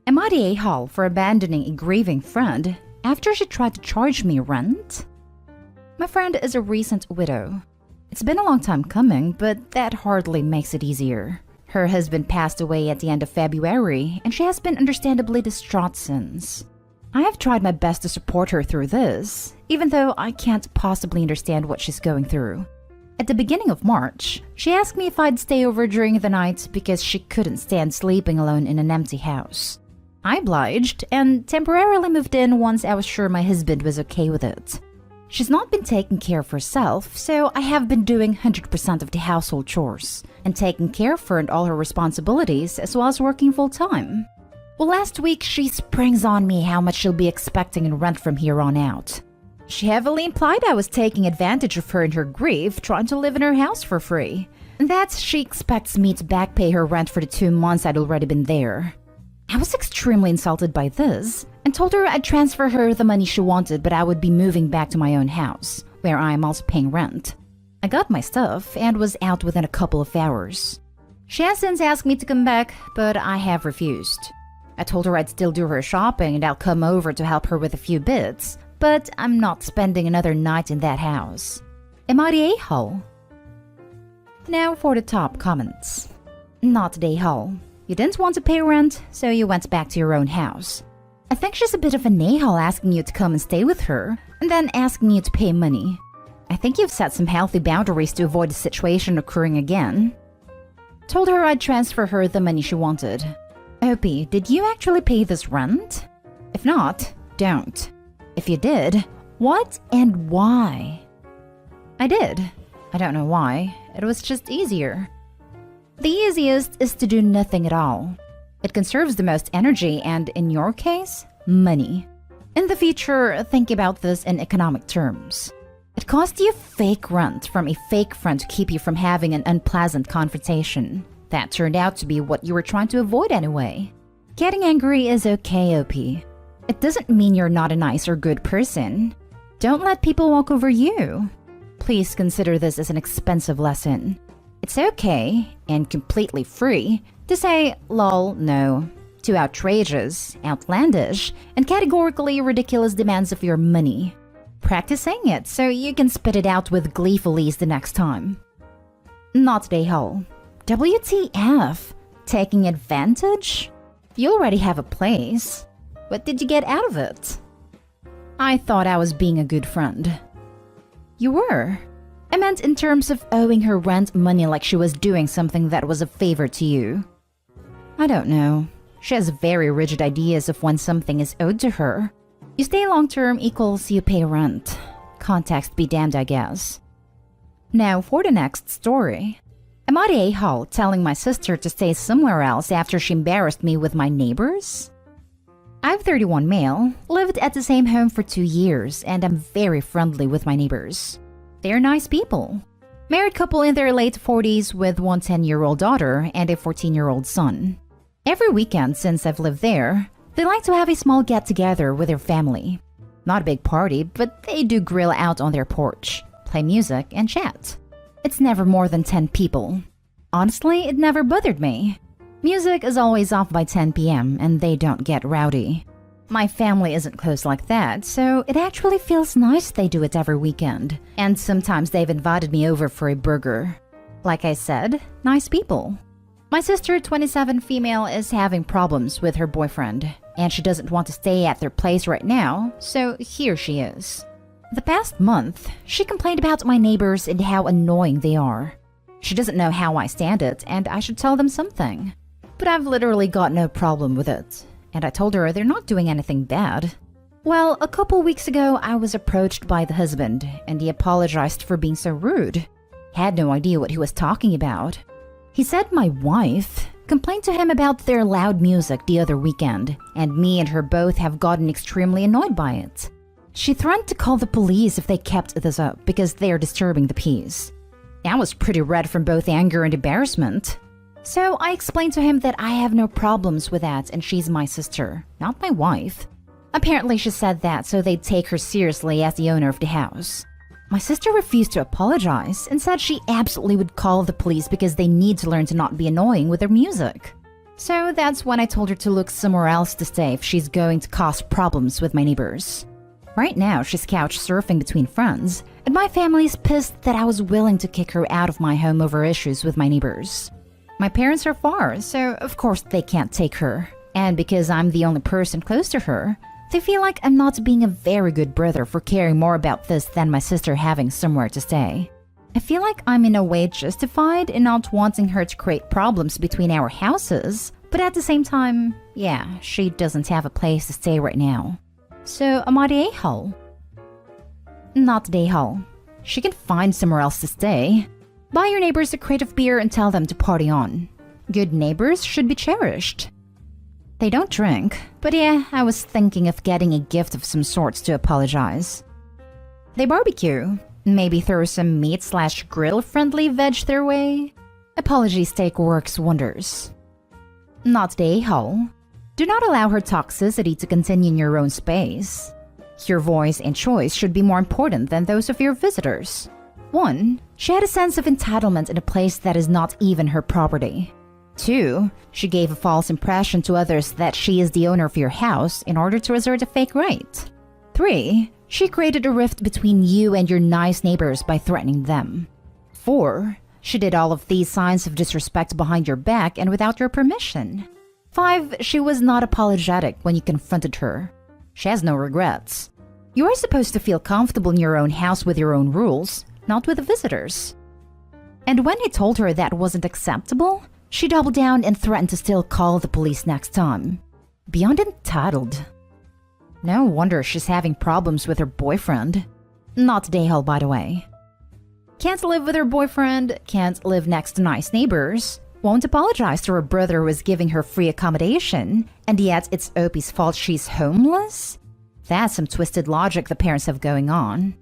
Am I the a-hole for abandoning a grieving friend after she tried to charge me rent? My friend is a recent widow. It's been a long time coming, but that hardly makes it easier. Her husband passed away at the end of February, and she has been understandably distraught since. I have tried my best to support her through this, even though I can't possibly understand what she's going through. At the beginning of March, she asked me if I'd stay over during the night because she couldn't stand sleeping alone in an empty house. I obliged and temporarily moved in once I was sure my husband was okay with it. She's not been taking care of herself, so I have been doing 100% of the household chores and taking care of her and all her responsibilities as well as working full-time. Well, last week she springs on me how much she'll be expecting in rent from here on out. She heavily implied I was taking advantage of her in her grief, trying to live in her house for free, and that she expects me to back pay her rent for the 2 months I'd already been there. I was extremely insulted by this and told her I'd transfer her the money she wanted, but I would be moving back to my own house, where I am also paying rent. I got my stuff and was out within a couple of hours. She has since asked me to come back, but I have refused. I told her I'd still do her shopping and I'll come over to help her with a few bits, but I'm not spending another night in that house. Am I the a-hole? Now for the top comments. Not the a-hole. You didn't want to pay rent, so you went back to your own house. I think she's a bit of an a-hole asking you to come and stay with her, and then asking you to pay money. I think you've set some healthy boundaries to avoid the situation occurring again. Told her I'd transfer her the money she wanted. Opie, did you actually pay this rent? If not, don't. If you did, what and why? I did. I don't know why. It was just easier. The easiest is to do nothing at all. It conserves the most energy and, in your case, money. In the future, think about this in economic terms. It cost you fake rent from a fake friend to keep you from having an unpleasant confrontation. That turned out to be what you were trying to avoid anyway. Getting angry is okay, OP. It doesn't mean you're not a nice or good person. Don't let people walk over you. Please consider this as an expensive lesson. It's okay, and completely free, to say, lol, no, to outrageous, outlandish, and categorically ridiculous demands of your money. Practice saying it so you can spit it out with gleeful ease the next time. Not the whole. WTF? Taking advantage? You already have a place. What did you get out of it? I thought I was being a good friend. You were. I meant in terms of owing her rent money like she was doing something that was a favor to you. I don't know. She has very rigid ideas of when something is owed to her. You stay long-term equals you pay rent. Context be damned, I guess. Now for the next story. Am I the a-hole telling my sister to stay somewhere else after she embarrassed me with my neighbors? I'm 31 male, lived at the same home for 2 years, and I'm very friendly with my neighbors. They're nice people. Married couple in their late 40s with one 10-year-old daughter and a 14-year-old son. Every weekend since I've lived there, they like to have a small get-together with their family. Not a big party, but they do grill out on their porch, play music, and chat. It's never more than 10 people. Honestly, it never bothered me. Music is always off by 10 p.m. and they don't get rowdy. My family isn't close like that, so it actually feels nice they do it every weekend. And sometimes they've invited me over for a burger. Like I said, nice people. My sister, 27 female, is having problems with her boyfriend, and she doesn't want to stay at their place right now, so here she is. The past month, she complained about my neighbors and how annoying they are. She doesn't know how I stand it, and I should tell them something. But I've literally got no problem with it. And I told her they're not doing anything bad. Well, a couple weeks ago, I was approached by the husband, and he apologized for being so rude. Had no idea what he was talking about. He said my wife complained to him about their loud music the other weekend, and me and her both have gotten extremely annoyed by it. She threatened to call the police if they kept this up because they are disturbing the peace. I was pretty red from both anger and embarrassment. So I explained to him that I have no problems with that and she's my sister, not my wife. Apparently she said that so they'd take her seriously as the owner of the house. My sister refused to apologize and said she absolutely would call the police because they need to learn to not be annoying with their music. So that's when I told her to look somewhere else to stay if she's going to cause problems with my neighbors. Right now, she's couch surfing between friends, and my family's pissed that I was willing to kick her out of my home over issues with my neighbors. My parents are far, so of course they can't take her. And because I'm the only person close to her, they feel like I'm not being a very good brother for caring more about this than my sister having somewhere to stay. I feel like I'm in a way justified in not wanting her to create problems between our houses, but at the same time, yeah, she doesn't have a place to stay right now. So am I the a-hole? Not the a-hole. She can find somewhere else to stay. Buy your neighbors a crate of beer and tell them to party on. Good neighbors should be cherished. They don't drink, but yeah, I was thinking of getting a gift of some sorts to apologize. They barbecue. Maybe throw some meat/grill friendly veg their way. Apology steak works wonders. Not the a-hole. Do not allow her toxicity to continue in your own space. Your voice and choice should be more important than those of your visitors. 1. She had a sense of entitlement in a place that is not even her property. 2. She gave a false impression to others that she is the owner of your house in order to assert a fake right. 3. She created a rift between you and your nice neighbors by threatening them. 4. She did all of these signs of disrespect behind your back and without your permission. 5. She was not apologetic when you confronted her. She has no regrets. You are supposed to feel comfortable in your own house with your own rules, not with the visitors. And when he told her that wasn't acceptable, she doubled down and threatened to still call the police next time. Beyond entitled. No wonder she's having problems with her boyfriend. Not the a-hole, by the way. Can't live with her boyfriend, can't live next to nice neighbors, won't apologize to her brother who is giving her free accommodation, and yet it's Opie's fault she's homeless? That's some twisted logic the parents have going on.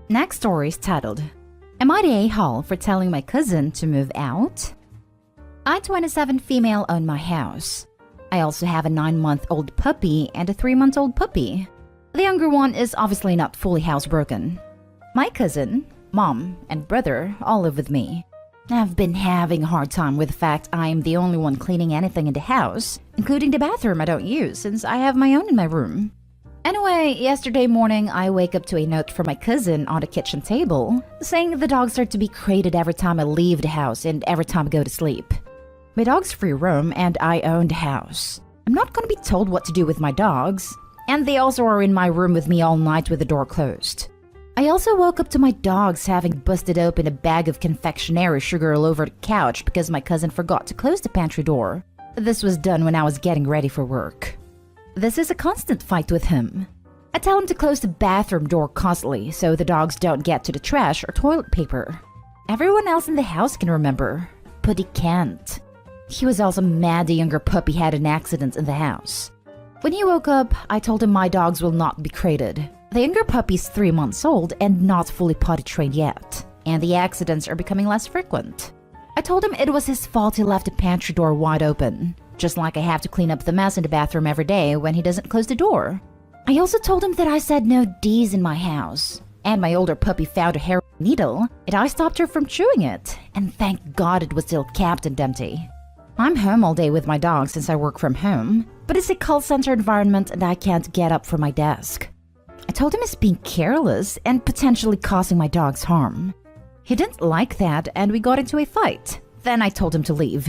Next story is titled, Am I the a-hole for telling my cousin to move out? I, 27 female, own my house. I also have a 9-month-old puppy and a 3-month-old puppy. The younger one is obviously not fully housebroken. My cousin, mom, and brother all live with me. I've been having a hard time with the fact I am the only one cleaning anything in the house, including the bathroom I don't use since I have my own in my room. Anyway, yesterday morning I wake up to a note from my cousin on the kitchen table saying the dogs are to be crated every time I leave the house and every time I go to sleep. My dogs free roam and I own the house. I'm not gonna be told what to do with my dogs, and they also are in my room with me all night with the door closed. I also woke up to my dogs having busted open a bag of confectionery sugar all over the couch because my cousin forgot to close the pantry door. This was done when I was getting ready for work. This is a constant fight with him. I tell him to close the bathroom door constantly so the dogs don't get to the trash or toilet paper. Everyone else in the house can remember, but he can't. He was also mad the younger puppy had an accident in the house. When he woke up, I told him my dogs will not be crated. The younger puppy's 3 months old and not fully potty trained yet, and the accidents are becoming less frequent. I told him it was his fault he left the pantry door wide open, just like I have to clean up the mess in the bathroom every day when he doesn't close the door. I also told him that I said no D's in my house, and my older puppy found a heroin needle, and I stopped her from chewing it, and thank God it was still capped and empty. I'm home all day with my dog since I work from home, but it's a call center environment and I can't get up from my desk. I told him he's being careless and potentially causing my dogs harm. He didn't like that and we got into a fight. Then I told him to leave.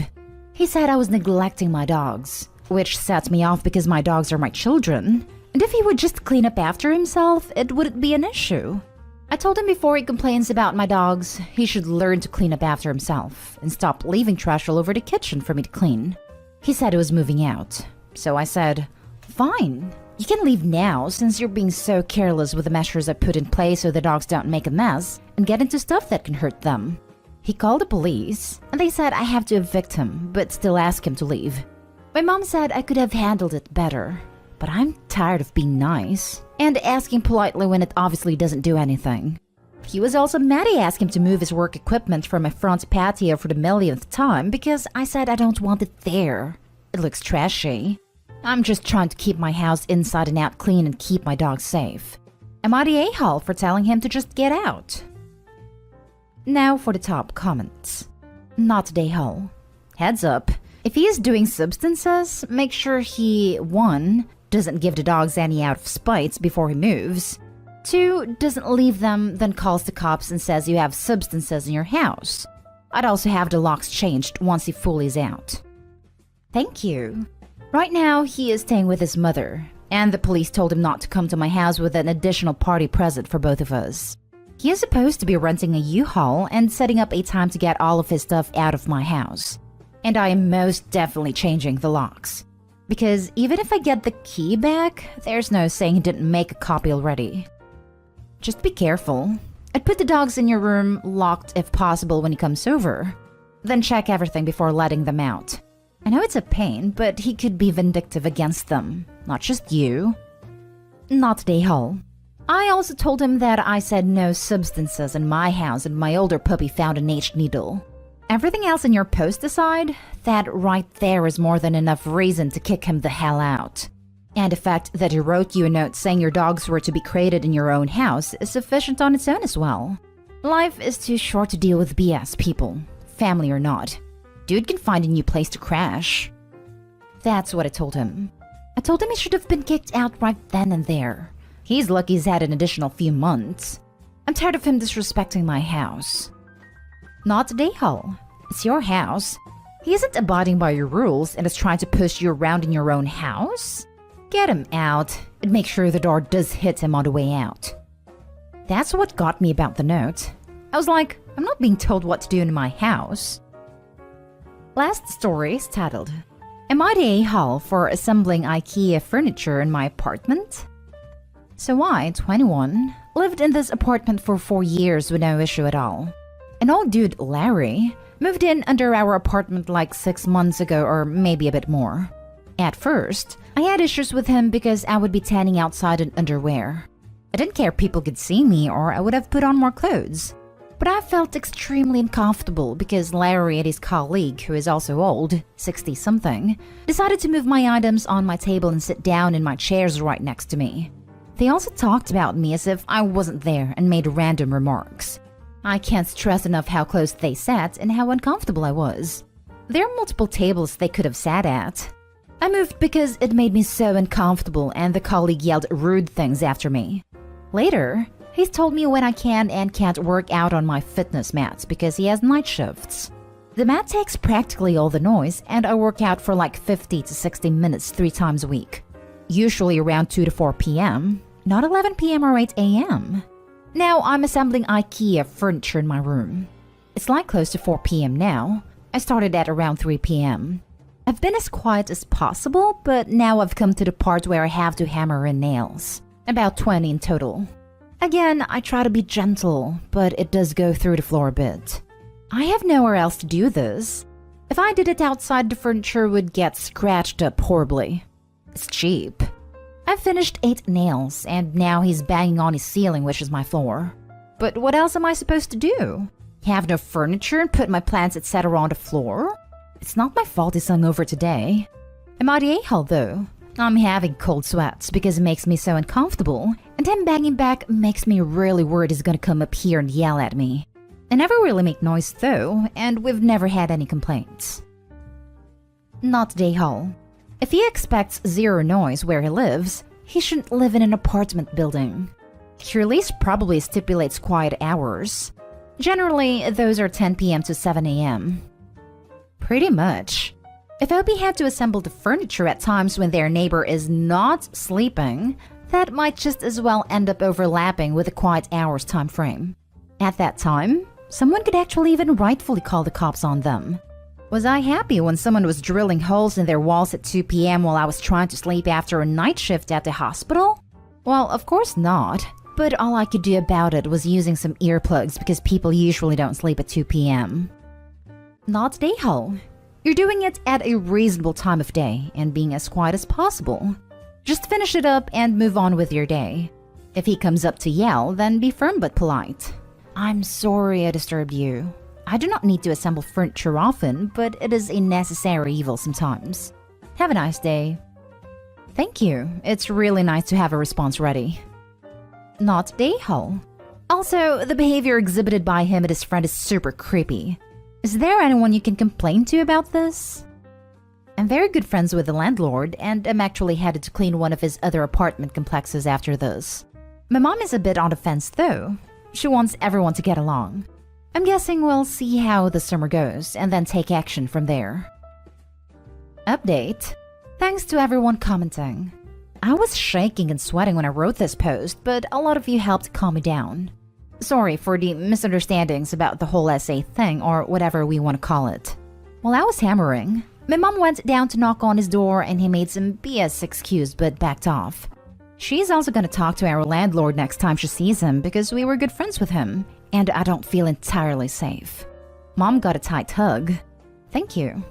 He said I was neglecting my dogs, which sets me off because my dogs are my children, and if he would just clean up after himself, it wouldn't be an issue. I told him before he complains about my dogs, he should learn to clean up after himself and stop leaving trash all over the kitchen for me to clean. He said he was moving out, so I said, fine, you can leave now since you're being so careless with the measures I put in place so the dogs don't make a mess and get into stuff that can hurt them. He called the police, and they said I have to evict him, but still ask him to leave. My mom said I could have handled it better, but I'm tired of being nice and asking politely when it obviously doesn't do anything. He was also mad I asked him to move his work equipment from my front patio for the millionth time because I said I don't want it there. It looks trashy. I'm just trying to keep my house inside and out clean and keep my dogs safe. Am I the a-hole for telling him to just get out? Now for the top comments. Not the a-hole. Heads up, If he is doing substances, make sure he 1. Doesn't give the dogs any out of spite before he moves. 2. Doesn't leave them, then calls the cops and says you have substances in your house. I'd also have the locks changed once he fully is out. Thank you. Right now, he is staying with his mother, and the police told him not to come to my house with an additional party present for both of us. He is supposed to be renting a U-Haul and setting up a time to get all of his stuff out of my house. And I am most definitely changing the locks. Because even if I get the key back, there's no saying he didn't make a copy already. Just be careful. I'd put the dogs in your room locked if possible when he comes over. Then check everything before letting them out. I know it's a pain, but he could be vindictive against them. Not just you. Not today, Hull. I also told him that I said no substances in my house and my older puppy found an aged needle. Everything else in your post aside, that right there is more than enough reason to kick him the hell out. And the fact that he wrote you a note saying your dogs were to be created in your own house is sufficient on its own as well. Life is too short to deal with BS, people, family or not. Dude can find a new place to crash. That's what I told him. I told him he should have been kicked out right then and there. He's lucky he's had an additional few months. I'm tired of him disrespecting my house. Not today, Hull. It's your house. He isn't abiding by your rules and is trying to push you around in your own house? Get him out and make sure the door does hit him on the way out. That's what got me about the note. I was like, I'm not being told what to do in my house. Last story is titled, Am I the a-hole for assembling Ikea furniture in my apartment? So I, 21, lived in this apartment for 4 years with no issue at all. An old dude, Larry, moved in under our apartment like 6 months ago or maybe a bit more. At first, I had issues with him because I would be tanning outside in underwear. I didn't care if people could see me or I would have put on more clothes. But I felt extremely uncomfortable because Larry and his colleague, who is also old, 60-something, decided to move my items on my table and sit down in my chairs right next to me. They also talked about me as if I wasn't there and made random remarks. I can't stress enough how close they sat and how uncomfortable I was. There are multiple tables they could have sat at. I moved because it made me so uncomfortable and the colleague yelled rude things after me. Later, he's told me when I can and can't work out on my fitness mat because he has night shifts. The mat takes practically all the noise and I work out for like 50 to 60 minutes 3 times a week. Usually around 2 to 4 p.m., not 11 p.m. or 8 a.m. Now I'm assembling Ikea furniture in my room. It's like close to 4 p.m. now. I started at around 3 p.m. I've been as quiet as possible, but now I've come to the part where I have to hammer in nails. About 20 in total. Again, I try to be gentle, but it does go through the floor a bit. I have nowhere else to do this. If I did it outside, the furniture would get scratched up horribly. It's cheap. I've finished 8 nails, and now he's banging on his ceiling, which is my floor. But what else am I supposed to do? Have no furniture and put my plants etc. on the floor? It's not my fault he's hungover today. Am I the a-hole though? I'm having cold sweats because it makes me so uncomfortable, and him banging back makes me really worried he's gonna come up here and yell at me. I never really make noise though, and we've never had any complaints. Not the a-hole. If he expects zero noise where he lives, he shouldn't live in an apartment building. Your lease probably stipulates quiet hours. Generally, those are 10 p.m. to 7 a.m. Pretty much. If Opie had to assemble the furniture at times when their neighbor is not sleeping, that might just as well end up overlapping with the quiet hours time frame. At that time, someone could actually even rightfully call the cops on them. Was I happy when someone was drilling holes in their walls at 2 p.m. while I was trying to sleep after a night shift at the hospital? Well, of course not. But all I could do about it was using some earplugs because people usually don't sleep at 2 p.m. Not the a-hole. You're doing it at a reasonable time of day and being as quiet as possible. Just finish it up and move on with your day. If he comes up to yell, then be firm but polite. I'm sorry I disturbed you. I do not need to assemble furniture often, but it is a necessary evil sometimes. Have a nice day. Thank you. It's really nice to have a response ready. Not the a-hole. Also, the behavior exhibited by him and his friend is super creepy. Is there anyone you can complain to about this? I'm very good friends with the landlord, and I'm actually headed to clean one of his other apartment complexes after this. My mom is a bit on the fence though. She wants everyone to get along. I'm guessing we'll see how the summer goes and then take action from there. Update. Thanks to everyone commenting. I was shaking and sweating when I wrote this post, but a lot of you helped calm me down. Sorry for the misunderstandings about the whole essay thing, or whatever we want to call it. While I was hammering, my mom went down to knock on his door and he made some BS excuse but backed off. She's also going to talk to our landlord next time she sees him because we were good friends with him, and I don't feel entirely safe. Mom got a tight hug. Thank you.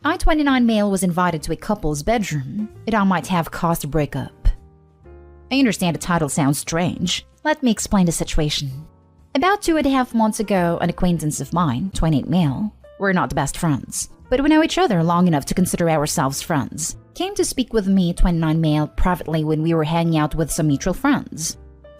I-29 male was invited to a couple's bedroom. It all might have caused a breakup. I understand the title sounds strange. Let me explain the situation. About 2.5 months ago, an acquaintance of mine, 28 male, we're not the best friends, but we know each other long enough to consider ourselves friends, came to speak with me, 29 male, privately when we were hanging out with some mutual friends.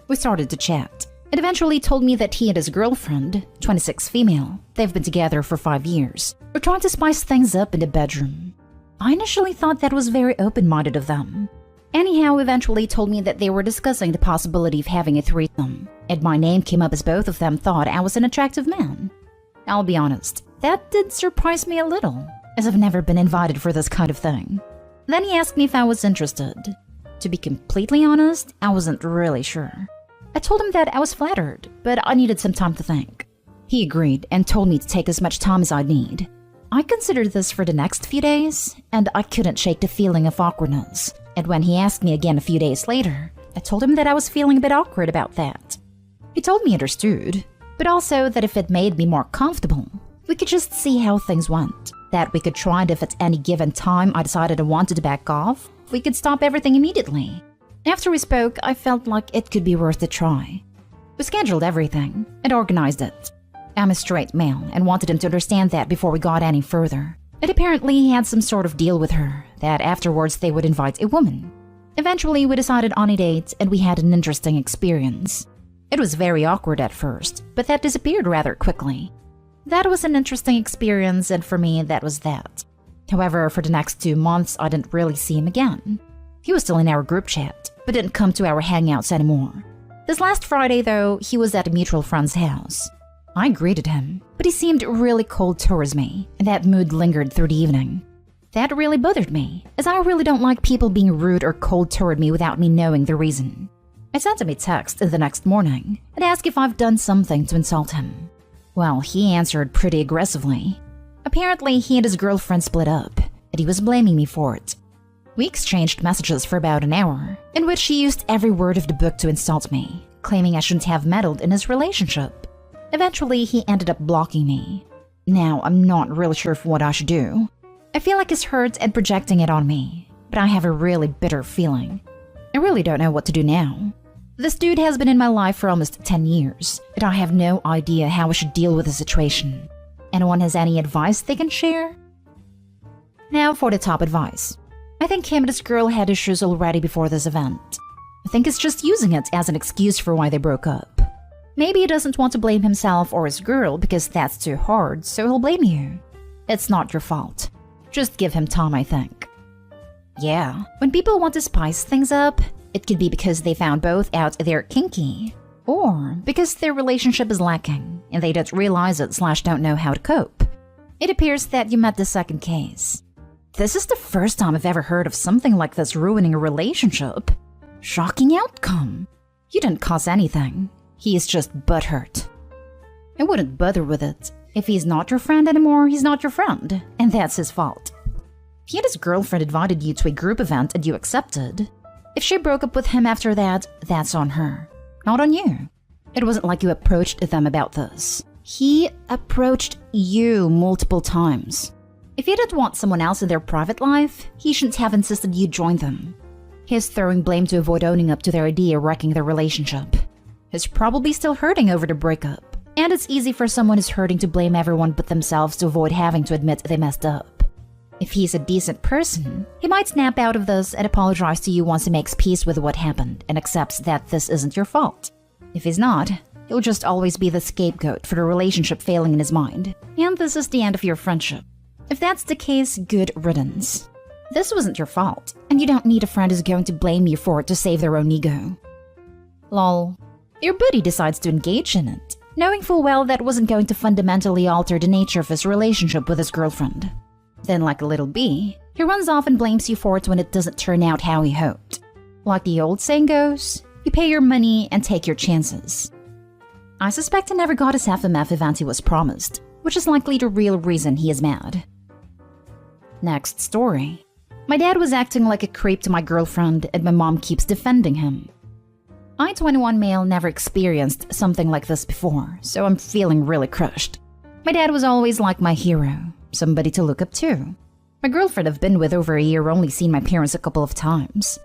We started to chat. It eventually told me that he and his girlfriend, 26 female, they've been together for 5 years, were trying to spice things up in the bedroom. I initially thought that was very open-minded of them. Anyhow, eventually told me that they were discussing the possibility of having a threesome, and my name came up as both of them thought I was an attractive man. I'll be honest, that did surprise me a little, as I've never been invited for this kind of thing. Then he asked me if I was interested. To be completely honest, I wasn't really sure. I told him that I was flattered, but I needed some time to think. He agreed and told me to take as much time as I'd need. I considered this for the next few days, and I couldn't shake the feeling of awkwardness. And when he asked me again a few days later, I told him that I was feeling a bit awkward about that. He told me he understood, but also that if it made me more comfortable, we could just see how things went. That we could try, and if at any given time I decided I wanted to back off, we could stop everything immediately. After we spoke, I felt like it could be worth a try. We scheduled everything and organized it. I'm a straight male and wanted him to understand that before we got any further. And apparently he had some sort of deal with her, that afterwards they would invite a woman. Eventually we decided on a date and we had an interesting experience. It was very awkward at first, but that disappeared rather quickly. That was an interesting experience, and for me that was that. However, for the next 2 months I didn't really see him again. He was still in our group chat, but didn't come to our hangouts anymore. This last Friday though, he was at a mutual friend's house. I greeted him, but he seemed really cold towards me, and that mood lingered through the evening. That really bothered me, as I really don't like people being rude or cold toward me without me knowing the reason. I sent him a text the next morning and asked if I've done something to insult him. Well, he answered pretty aggressively. Apparently, he and his girlfriend split up, and he was blaming me for it. We exchanged messages for about an hour, in which he used every word of the book to insult me, claiming I shouldn't have meddled in his relationship. Eventually, he ended up blocking me. Now, I'm not really sure of what I should do. I feel like he's hurt and projecting it on me, but I have a really bitter feeling. I really don't know what to do now. This dude has been in my life for almost 10 years, and I have no idea how I should deal with the situation. Anyone has any advice they can share? Now for the top advice. I think him and his girl had issues already before this event. I think he's just using it as an excuse for why they broke up. Maybe he doesn't want to blame himself or his girl because that's too hard, so he'll blame you. It's not your fault. Just give him time, I think. Yeah, when people want to spice things up, it could be because they found both out they're kinky, or because their relationship is lacking and they don't realize it / don't know how to cope. It appears that you met the second case. This is the first time I've ever heard of something like this ruining a relationship. Shocking outcome. You didn't cause anything. He is just butthurt. I wouldn't bother with it. If he's not your friend anymore, he's not your friend, and that's his fault. He and his girlfriend invited you to a group event and you accepted. If she broke up with him after that, that's on her, not on you. It wasn't like you approached them about this. He approached you multiple times. If he didn't want someone else in their private life, he shouldn't have insisted you join them. He's throwing blame to avoid owning up to their idea wrecking their relationship. He's probably still hurting over the breakup, And it's easy for someone who's hurting to blame everyone but themselves to avoid having to admit they messed up. If he's a decent person, he might snap out of this and apologize to you once he makes peace with what happened and accepts that this isn't your fault. If he's not, he'll just always be the scapegoat for the relationship failing in his mind, and this is the end of your friendship. If that's the case, good riddance. This wasn't your fault, and you don't need a friend who's going to blame you for it to save their own ego. Lol. Your buddy decides to engage in it, knowing full well that wasn't going to fundamentally alter the nature of his relationship with his girlfriend. Then, like a little bee, he runs off and blames you for it when it doesn't turn out how he hoped. Like the old saying goes, you pay your money and take your chances. I suspect he never got his half the meth event he was promised, which is likely the real reason he is mad. Next story. My dad was acting like a creep to my girlfriend and my mom keeps defending him. I, 21 male, never experienced something like this before, so I'm feeling really crushed. My dad was always like my hero, somebody to look up to. My girlfriend I've been with over a year only seen my parents a couple of times.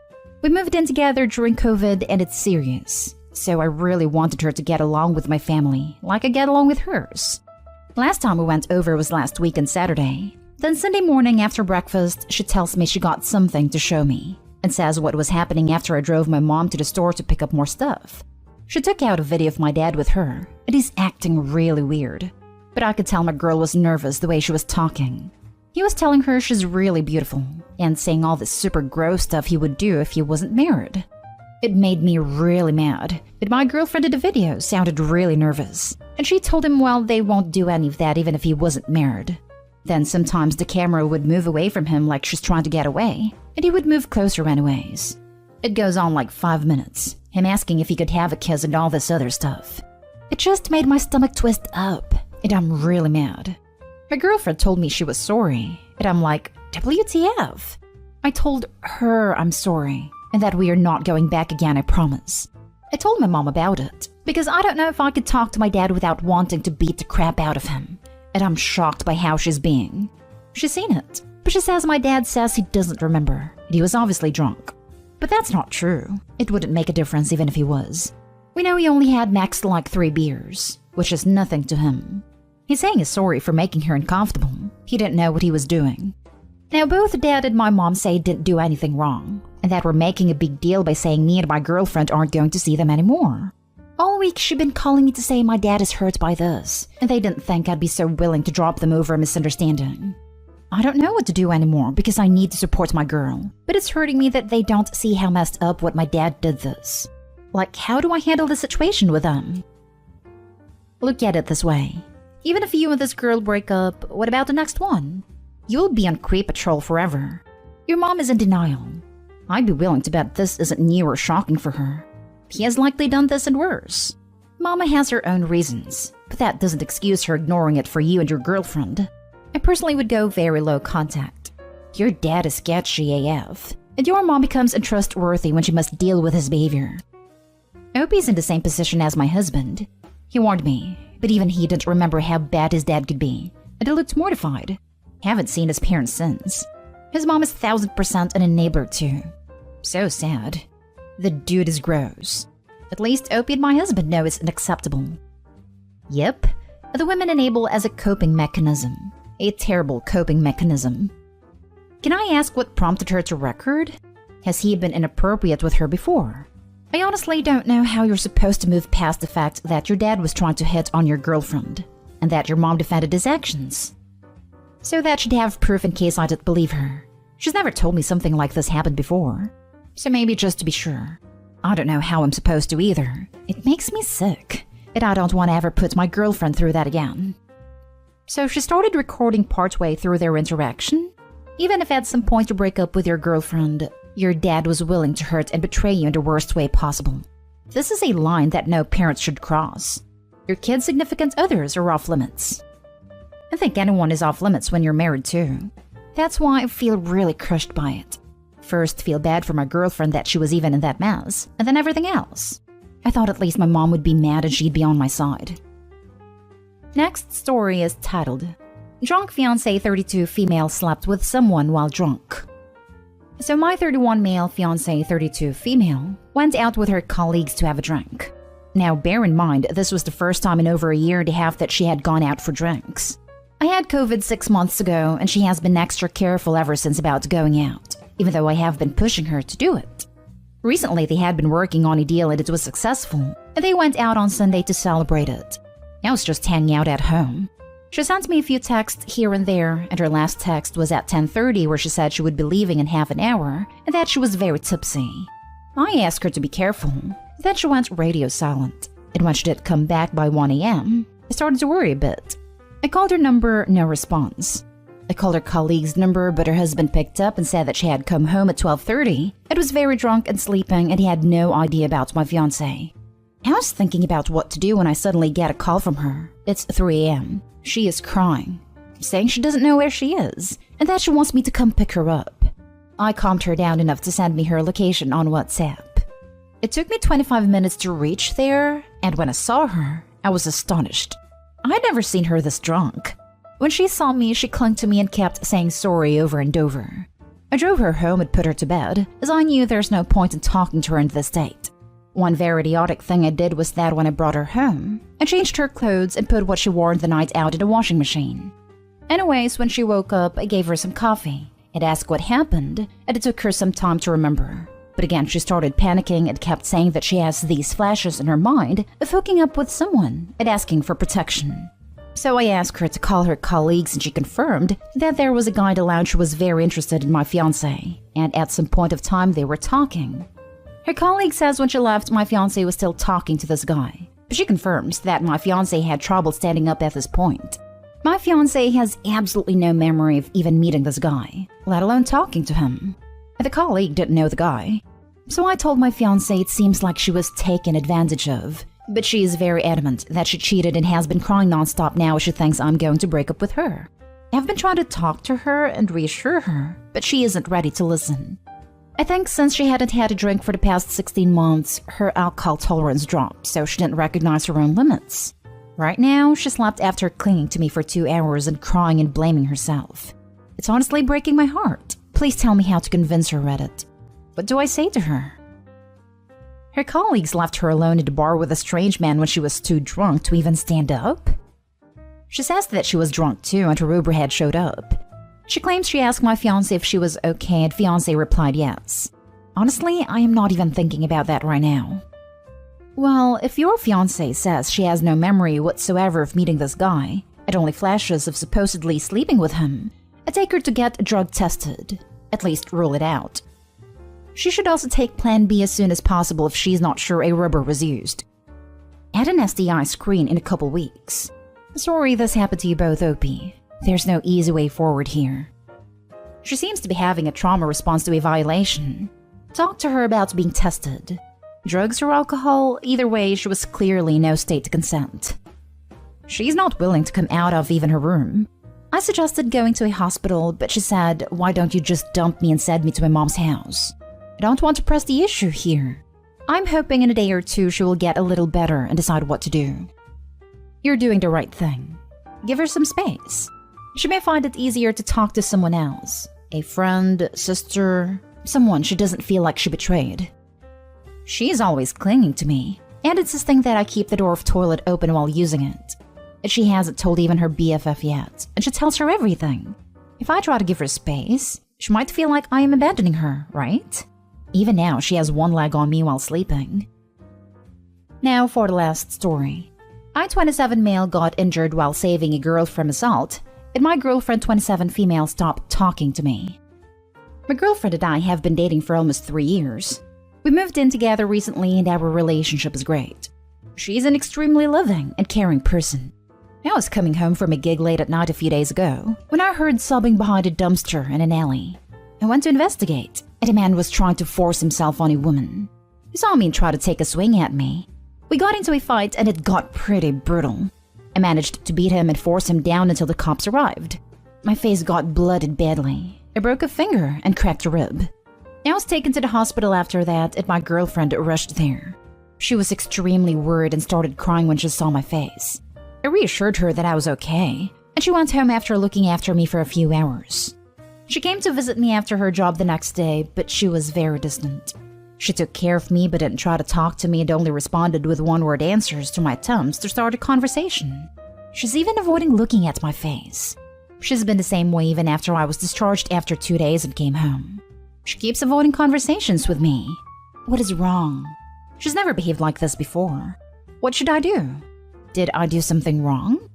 We moved in together during COVID and it's serious, so I really wanted her to get along with my family, like I get along with hers. Last time we went over was last week on Saturday. Then Sunday morning after breakfast, she tells me she got something to show me, and says what was happening after I drove my mom to the store to pick up more stuff. She took out a video of my dad with her, and he's acting really weird. But I could tell my girl was nervous the way she was talking. He was telling her she's really beautiful, and saying all this super gross stuff he would do if he wasn't married. It made me really mad, but my girlfriend in the video sounded really nervous, and she told him, well, they won't do any of that even if he wasn't married. Then sometimes the camera would move away from him like she's trying to get away, and he would move closer anyways. It goes on like 5 minutes, him asking if he could have a kiss and all this other stuff. It just made my stomach twist up, and I'm really mad. My girlfriend told me she was sorry, and I'm like, WTF? I told her I'm sorry, and that we are not going back again, I promise. I told my mom about it, because I don't know if I could talk to my dad without wanting to beat the crap out of him. And I'm shocked by how she's being. She's seen it, but she says my dad says he doesn't remember, and he was obviously drunk. But that's not true. It wouldn't make a difference even if he was. We know he only had max like 3 beers, which is nothing to him. He's saying he's sorry for making her uncomfortable. He didn't know what he was doing. Now both dad and my mom say he didn't do anything wrong, and that we're making a big deal by saying me and my girlfriend aren't going to see them anymore. All week she'd been calling me to say my dad is hurt by this, and they didn't think I'd be so willing to drop them over a misunderstanding. I don't know what to do anymore because I need to support my girl, but it's hurting me that they don't see how messed up what my dad did this. Like, how do I handle the situation with them? Look at it this way. Even if you and this girl break up, what about the next one? You'll be on creep patrol forever. Your mom is in denial. I'd be willing to bet this isn't new or shocking for her. He has likely done this and worse. Mama has her own reasons, but that doesn't excuse her ignoring it for you and your girlfriend. I personally would go very low contact. Your dad is sketchy AF, and your mom becomes untrustworthy when she must deal with his behavior. Opie's in the same position as my husband. He warned me, but even he didn't remember how bad his dad could be, and he looked mortified. Haven't seen his parents since. His mom is 1000% an enabler too. So sad. The dude is gross. At least Opie and my husband know it's unacceptable. Yep, the women enable as a coping mechanism. A terrible coping mechanism. Can I ask what prompted her to record? Has he been inappropriate with her before? I honestly don't know how you're supposed to move past the fact that your dad was trying to hit on your girlfriend, and that your mom defended his actions. So that she'd have proof in case I didn't believe her. She's never told me something like this happened before. So maybe just to be sure. I don't know how I'm supposed to either. It makes me sick, and I don't want to ever put my girlfriend through that again. So she started recording partway through their interaction? Even if at some point you break up with your girlfriend, your dad was willing to hurt and betray you in the worst way possible. This is a line that no parent should cross. Your kids' significant others are off limits. I think anyone is off limits when you're married too. That's why I feel really crushed by it. First, feel bad for my girlfriend that she was even in that mess, and then everything else. I thought at least my mom would be mad and she'd be on my side. Next story is titled, Drunk Fiancé 32 Female Slept with Someone While Drunk. So my 31 male fiancé 32 female went out with her colleagues to have a drink. Now, bear in mind, this was the first time in over a year and a half that she had gone out for drinks. I had COVID 6 months ago, and she has been extra careful ever since about going out, even though I have been pushing her to do it. Recently, they had been working on a deal and it was successful, and they went out on Sunday to celebrate it. I was just hanging out at home. She sent me a few texts here and there, and her last text was at 10:30 where she said she would be leaving in half an hour and that she was very tipsy. I asked her to be careful. Then she went radio silent, and when she did come back by 1 a.m., I started to worry a bit. I called her number, no response. I called her colleague's number, but her husband picked up and said that she had come home at 12:30 and was very drunk and sleeping, and he had no idea about my fiancé. I was thinking about what to do when I suddenly get a call from her. It's 3 a.m. She is crying, saying she doesn't know where she is and that she wants me to come pick her up. I calmed her down enough to send me her location on WhatsApp. It took me 25 minutes to reach there, and when I saw her, I was astonished. I had never seen her this drunk. When she saw me, she clung to me and kept saying sorry over and over. I drove her home and put her to bed, as I knew there's no point in talking to her in this state. One very idiotic thing I did was that when I brought her home, I changed her clothes and put what she wore the night out in the washing machine. Anyways, when she woke up, I gave her some coffee and asked what happened, and it took her some time to remember. But again, she started panicking and kept saying that she has these flashes in her mind of hooking up with someone and asking for protection. So I asked her to call her colleagues, and she confirmed that there was a guy in the lounge who was very interested in my fiancé, and at some point of time they were talking. Her colleague says when she left, my fiancé was still talking to this guy, but she confirms that my fiancé had trouble standing up at this point. My fiancé has absolutely no memory of even meeting this guy, let alone talking to him. The colleague didn't know the guy. So I told my fiancé it seems like she was taken advantage of, but she is very adamant that she cheated and has been crying nonstop now as she thinks I'm going to break up with her. I've been trying to talk to her and reassure her, but she isn't ready to listen. I think since she hadn't had a drink for the past 16 months, her alcohol tolerance dropped, so she didn't recognize her own limits. Right now, she slept after clinging to me for 2 hours and crying and blaming herself. It's honestly breaking my heart. Please tell me how to convince her, Reddit. What do I say to her? Her colleagues left her alone at the bar with a strange man when she was too drunk to even stand up. She says that she was drunk too and her Uber had showed up. She claims she asked my fiancé if she was okay and fiancé replied yes. Honestly, I am not even thinking about that right now. Well, if your fiancé says she has no memory whatsoever of meeting this guy, and only flashes of supposedly sleeping with him, I take her to get drug tested. At least rule it out. She should also take Plan B as soon as possible if she's not sure a rubber was used. Add an STI screen in a couple weeks. Sorry this happened to you both, OP. There's no easy way forward here. She seems to be having a trauma response to a violation. Talk to her about being tested. Drugs or alcohol, either way, she was clearly in no state to consent. She's not willing to come out of even her room. I suggested going to a hospital, but she said, why don't you just dump me and send me to my mom's house? I don't want to press the issue here. I'm hoping in a day or two she will get a little better and decide what to do. You're doing the right thing. Give her some space. She may find it easier to talk to someone else. A friend, sister, someone she doesn't feel like she betrayed. She's always clinging to me, and insisting that I keep the door of toilet open while using it. She hasn't told even her BFF yet, and she tells her everything. If I try to give her space, she might feel like I am abandoning her, right? Even now, she has one leg on me while sleeping. Now for the last story. I, 27 male, got injured while saving a girl from assault, and my girlfriend, 27 female, stopped talking to me. My girlfriend and I have been dating for almost 3 years. We moved in together recently and our relationship is great. She's an extremely loving and caring person. I was coming home from a gig late at night a few days ago when I heard sobbing behind a dumpster in an alley. I went to investigate, and a man was trying to force himself on a woman. He saw me and tried to take a swing at me. We got into a fight and it got pretty brutal. I managed to beat him and force him down until the cops arrived. My face got blooded badly. I broke a finger and cracked a rib. I was taken to the hospital after that, and my girlfriend rushed there. She was extremely worried and started crying when she saw my face. I reassured her that I was okay, and she went home after looking after me for a few hours. She came to visit me after her job the next day, but she was very distant. She took care of me but didn't try to talk to me and only responded with one-word answers to my attempts to start a conversation. She's even avoiding looking at my face. She's been the same way even after I was discharged after 2 days and came home. She keeps avoiding conversations with me. What is wrong? She's never behaved like this before. What should I do? Did I do something wrong?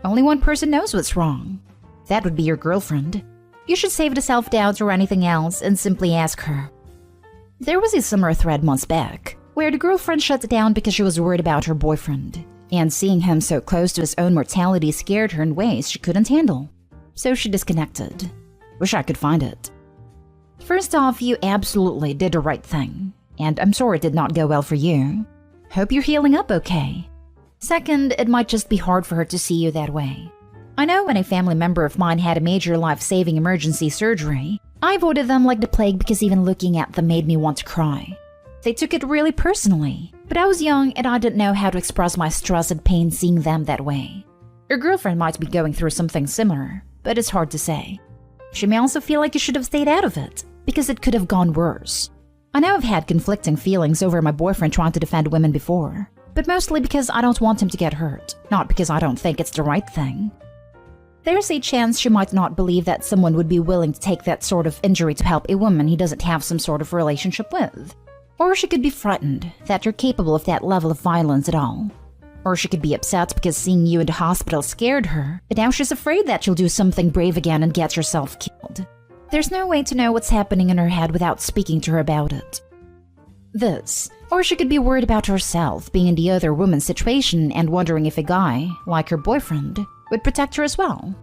Only one person knows what's wrong. That would be your girlfriend. You should save the self-doubt or anything else and simply ask her. There was a similar thread months back, where the girlfriend shut down because she was worried about her boyfriend, and seeing him so close to his own mortality scared her in ways she couldn't handle. So she disconnected. Wish I could find it. First off, you absolutely did the right thing, and I'm sorry it did not go well for you. Hope you're healing up okay. Second, it might just be hard for her to see you that way. I know when a family member of mine had a major life-saving emergency surgery, I avoided them like the plague because even looking at them made me want to cry. They took it really personally, but I was young and I didn't know how to express my stress and pain seeing them that way. Your girlfriend might be going through something similar, but it's hard to say. She may also feel like you should have stayed out of it, because it could have gone worse. I know I've had conflicting feelings over my boyfriend trying to defend women before, but mostly because I don't want him to get hurt, not because I don't think it's the right thing. There's a chance she might not believe that someone would be willing to take that sort of injury to help a woman he doesn't have some sort of relationship with. Or she could be frightened that you're capable of that level of violence at all. Or she could be upset because seeing you in the hospital scared her, but now she's afraid that you'll do something brave again and get yourself killed. There's no way to know what's happening in her head without speaking to her about it. This. Or she could be worried about herself being in the other woman's situation and wondering if a guy, like her boyfriend, would protect her as well.